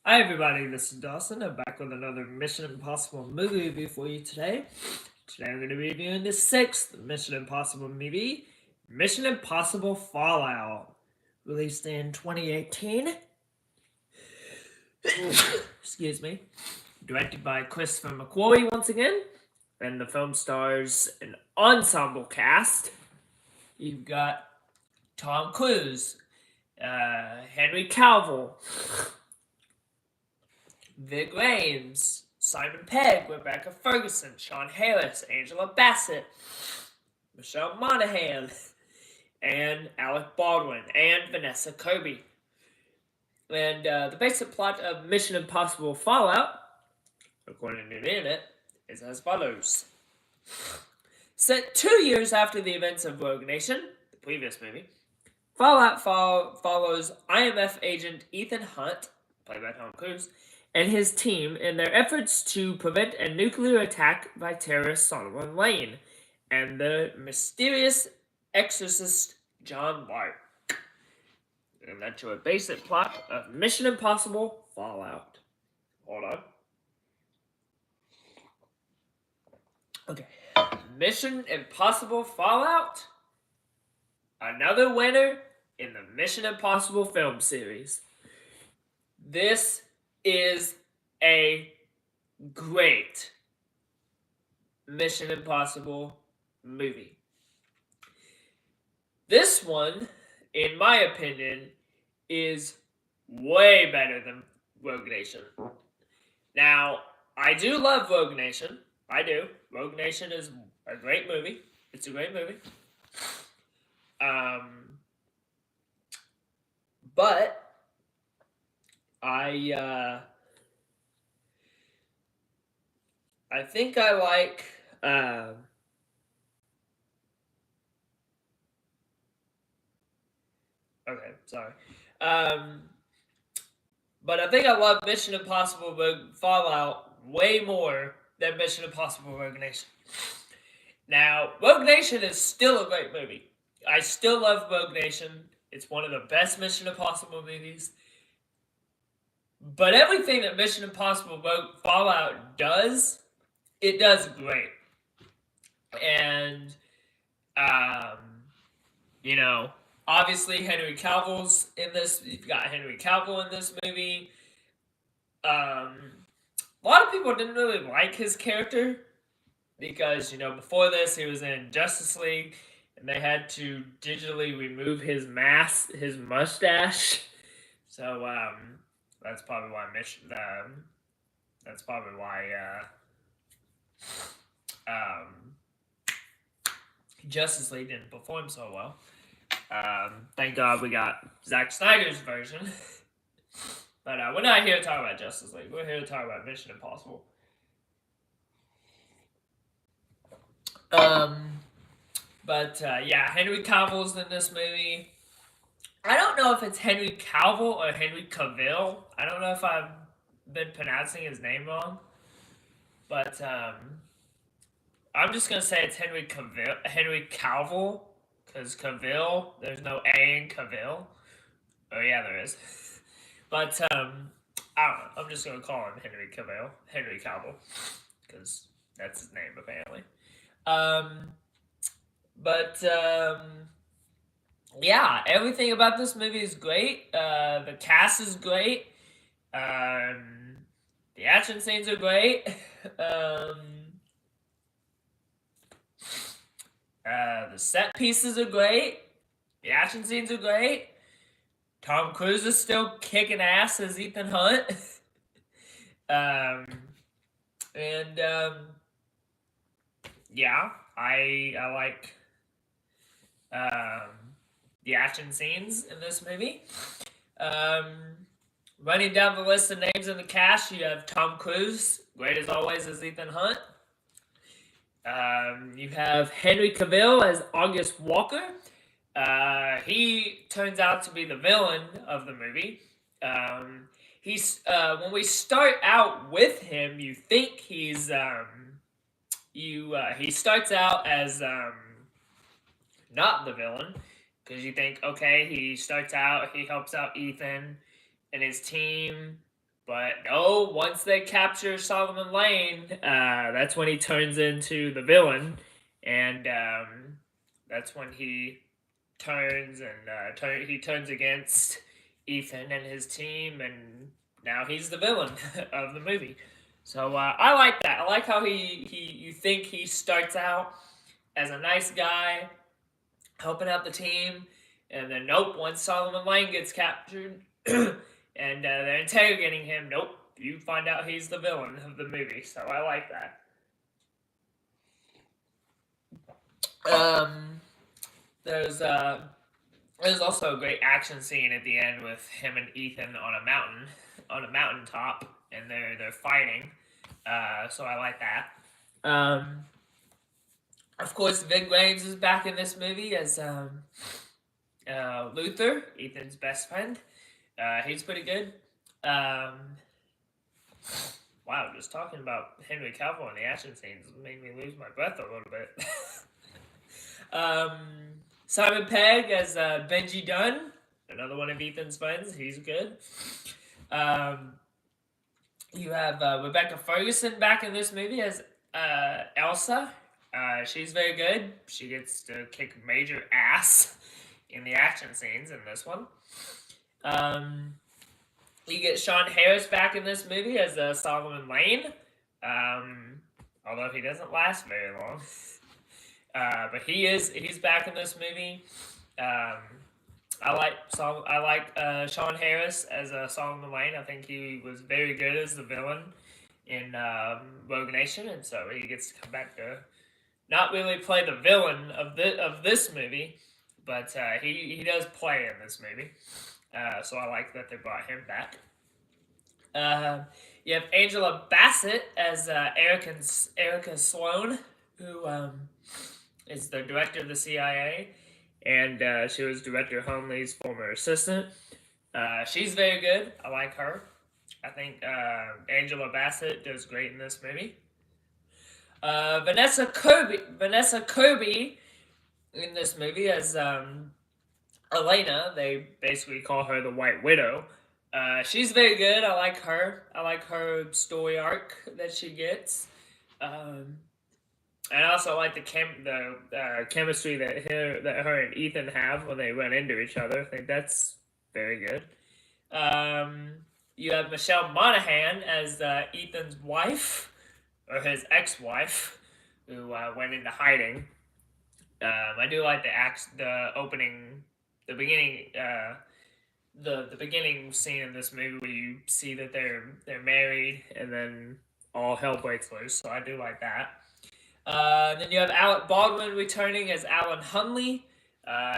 Hi everybody, this is Dawson. I'm back with another Mission Impossible movie review for you today. Today I'm going to be reviewing the sixth Mission Impossible movie, Mission Impossible Fallout, released in 2018. Excuse me. Directed by Christopher McQuarrie once again, and the film stars an ensemble cast. You've got Tom Cruise, Henry Cavill, Vig Rames, Simon Pegg, Rebecca Ferguson, Sean Harris, Angela Bassett, Michelle Monaghan, and Alec Baldwin, and Vanessa Kirby. And the basic plot of Mission Impossible Fallout, according to the internet, is as follows. Set 2 years after the events of Rogue Nation, the previous movie, Fallout follows IMF agent Ethan Hunt, played by Tom Cruise, and his team in their efforts to prevent a nuclear attack by terrorist Solomon Lane and the mysterious exorcist John Lark. And that's your basic plot of Mission Impossible Fallout. Hold on. Okay. Mission Impossible Fallout. Another winner in the Mission Impossible film series. This is a great Mission Impossible movie. This one, in my opinion, is way better than Rogue Nation. Now, I do love Rogue Nation. I do. Rogue Nation is a great movie. It's a great movie. But I think I like okay, sorry. But I think I love Mission Impossible Fallout way more than Mission Impossible Rogue Nation. Now, Rogue Nation is still a great movie. I still love Rogue Nation. It's one of the best Mission Impossible movies. But everything that Mission Impossible Fallout does, it does great. And, obviously Henry Cavill's in this. You've got Henry Cavill in this movie. A lot of people didn't really like his character because, before this he was in Justice League and they had to digitally remove his mask, his mustache. So, that's probably why Justice League didn't perform so well. Thank God we got Zack Snyder's version. But we're not here to talk about Justice League. We're here to talk about Mission Impossible. Henry Cavill's in this movie. I don't know if it's Henry Cavill or Henry Cavill. I don't know if I've been pronouncing his name wrong. But I'm just going to say it's Henry Cavill. Because Cavill, there's no A in Cavill. Oh, yeah, there is. But, I don't know. I'm just going to call him Henry Cavill. Because that's his name, apparently. Everything about this movie is great. The cast is great. The action scenes are great. The set pieces are great. The action scenes are great. Tom Cruise is still kicking ass as Ethan Hunt. I like the action scenes in this movie. Running down the list of names in the cast, you have Tom Cruise, great as always as Ethan Hunt. You have Henry Cavill as August Walker. He turns out to be the villain of the movie. When we start out with him, you think he starts out as not the villain, because you think, okay, he starts out, he helps out Ethan and his team But no, once they capture Solomon Lane, that's when he turns into the villain, and that's when he turns and he turns against Ethan and his team, and now he's the villain of the movie. So I like that. I like how you think he starts out as a nice guy, helping out the team, and then nope, once Solomon Lane gets captured and they're interrogating him, nope, you find out he's the villain of the movie. So I like that. There's also a great action scene at the end with him and Ethan on a mountaintop, and they're fighting. So I like that. Of course, Ving Rhames is back in this movie as Luther, Ethan's best friend. He's pretty good. Wow, just talking about Henry Cavill in the action scenes made me lose my breath a little bit. Simon Pegg as Benji Dunn, another one of Ethan's friends. He's good. You have Rebecca Ferguson back in this movie as Elsa. She's very good. She gets to kick major ass in the action scenes in this one. You get Sean Harris back in this movie as Solomon Lane, although he doesn't last very long. But he's back in this movie. I like Sean Harris as Solomon Lane. I think he was very good as the villain in Rogue Nation, and so he gets to come back to not really play the villain of this movie, but he does play in this movie. So I like that they brought him back. You have Angela Bassett as Erica Sloan, who is the director of the CIA, and she was Director Hunley's former assistant. She's very good. I like her. I think Angela Bassett does great in this movie. Vanessa Kirby in this movie as Elena. They basically call her the White Widow. She's very good. I like her. I like her story arc that she gets. And I also like the chemistry that her and Ethan have when they run into each other. I think that's very good. You have Michelle Monaghan as Ethan's wife, or his ex-wife, who went into hiding. I do like the beginning scene in this movie where you see that they're married and then all hell breaks loose. So I do like that. Then you have Alec Baldwin returning as Alan Hunley.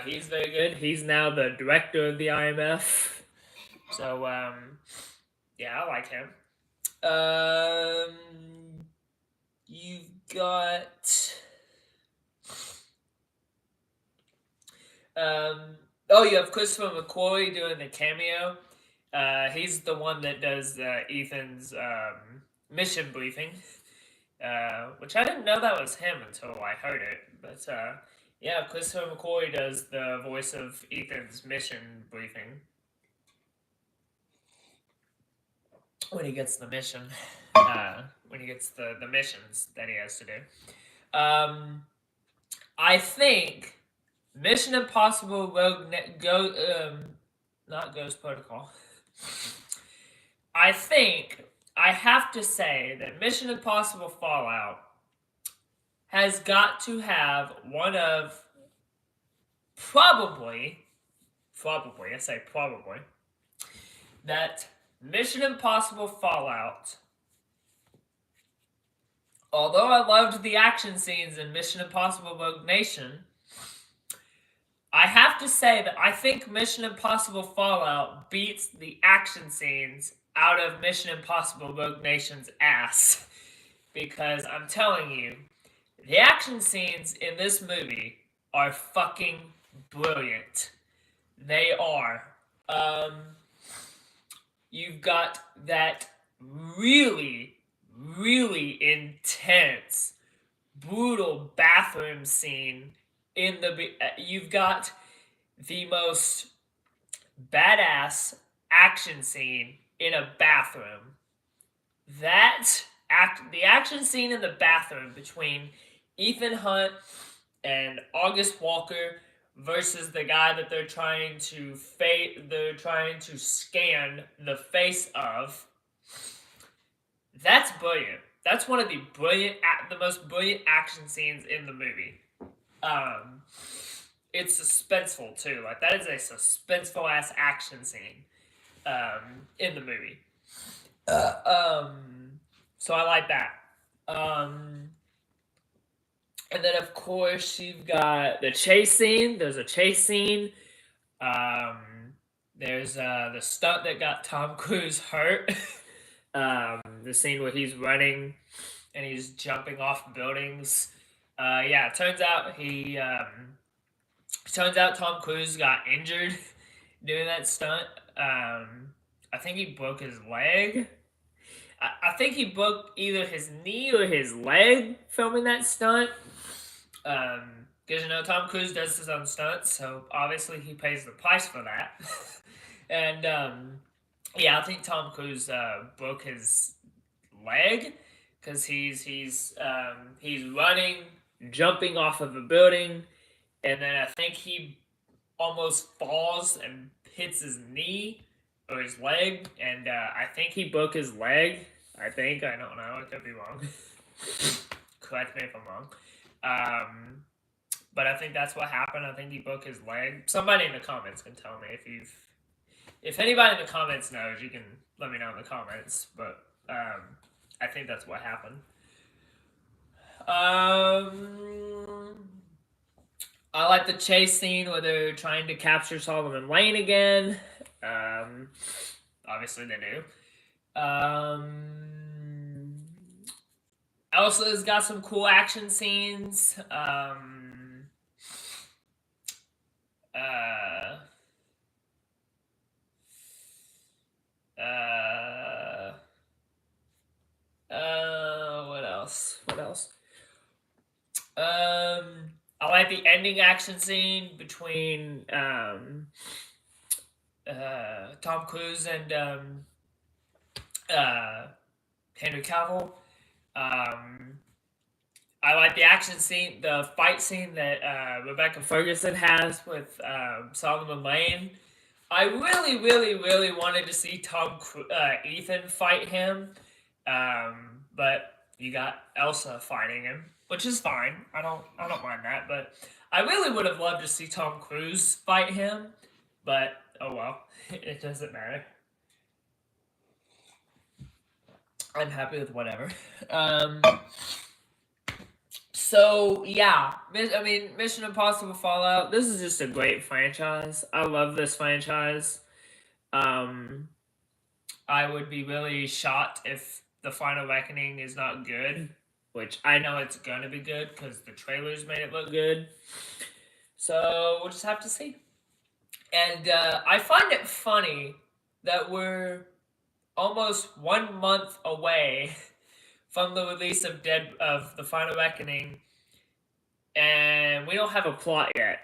He's very good. He's now the director of the IMF. So yeah, I like him. You've got you have Christopher McQuarrie doing the cameo. He's the one that does Ethan's mission briefing, which I didn't know that was him until I heard it. But yeah, Christopher McQuarrie does the voice of Ethan's mission briefing when he gets the mission, when he gets the missions that he has to do. I think Mission Impossible not Ghost Protocol. I think I have to say that Mission Impossible Fallout has got to have one of probably, I say probably, that Mission Impossible Fallout, although I loved the action scenes in Mission Impossible Rogue Nation, I have to say that I think Mission Impossible Fallout beats the action scenes out of Mission Impossible Rogue Nation's ass. Because I'm telling you, the action scenes in this movie are fucking brilliant. They are. You've got that really, really intense, brutal bathroom scene you've got the most badass action scene in a bathroom. The action scene in the bathroom between Ethan Hunt and August Walker versus the guy that they're trying to scan the face of. That's brilliant. That's one of the most brilliant action scenes in the movie. It's suspenseful too. Like, that is a suspenseful ass action scene in the movie. So I like that. And then, of course, you've got the chase scene. There's a chase scene. There's the stunt that got Tom Cruise hurt. The scene where he's running and he's jumping off buildings. Yeah, it turns out Tom Cruise got injured doing that stunt. I think he broke his leg. I think he broke either his knee or his leg filming that stunt. Because, Tom Cruise does his own stunts, so obviously he pays the price for that. And, yeah, I think Tom Cruise broke his leg because he's running, jumping off of a building, and then I think he almost falls and hits his knee or his leg, and I think he broke his leg. I don't know. I could be wrong. Correct me if I'm wrong. But I think that's what happened. I think he broke his leg. Somebody in the comments can tell me if anybody in the comments knows, you can let me know in the comments. But I think that's what happened. I like the chase scene where they're trying to capture Solomon Lane again. Obviously they do. Also, it's got some cool action scenes. What else? I like the ending action scene between Tom Cruise and Henry Cavill. I like the action scene, the fight scene that Rebecca Ferguson has with Solomon Lane. I really, really, really wanted to see Ethan fight him, but you got Elsa fighting him, which is fine. I don't mind that, but I really would have loved to see Tom Cruise fight him, but oh well, it doesn't matter. I'm happy with whatever. So yeah, Mission Impossible Fallout. This is just a great franchise. I love this franchise. I would be really shocked if The Final Reckoning is not good, which I know it's gonna be good because the trailers made it look good. So we'll just have to see. And I find it funny that we're almost 1 month away from the release of The Final Reckoning, and we don't have a plot yet.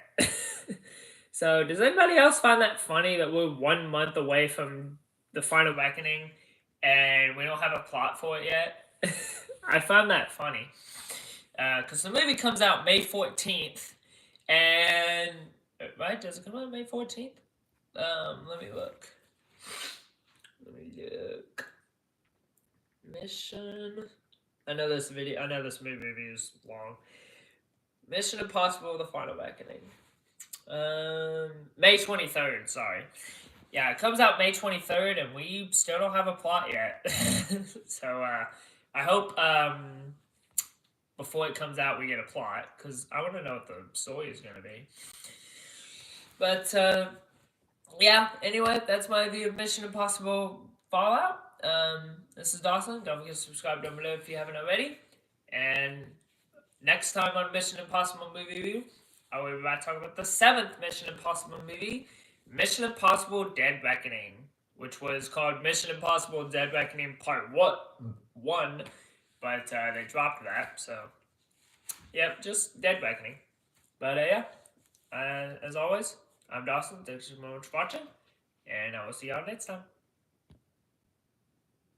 So does anybody else find that funny that we're 1 month away from The Final Reckoning and we don't have a plot for it yet? I find that funny. Because the movie comes out May 14th, and... Right? Does it come out May 14th? Let me look. Mission... I know this movie review is long. Mission Impossible: The Final Reckoning. May 23rd, sorry. Yeah, it comes out May 23rd, and we still don't have a plot yet. So, I hope, before it comes out, we get a plot, because I want to know what the story is going to be. But, yeah, anyway, that's my review of Mission Impossible Fallout. This is Dawson. Don't forget to subscribe down below if you haven't already. And next time on Mission Impossible Movie Review, I will be about to talk about the 7th Mission Impossible movie, Mission Impossible Dead Reckoning, which was called Mission Impossible Dead Reckoning Part 1, but they dropped that, so, yep, just Dead Reckoning. But, yeah, as always, I'm Dawson. Thanks so much for watching, and I will see y'all next time.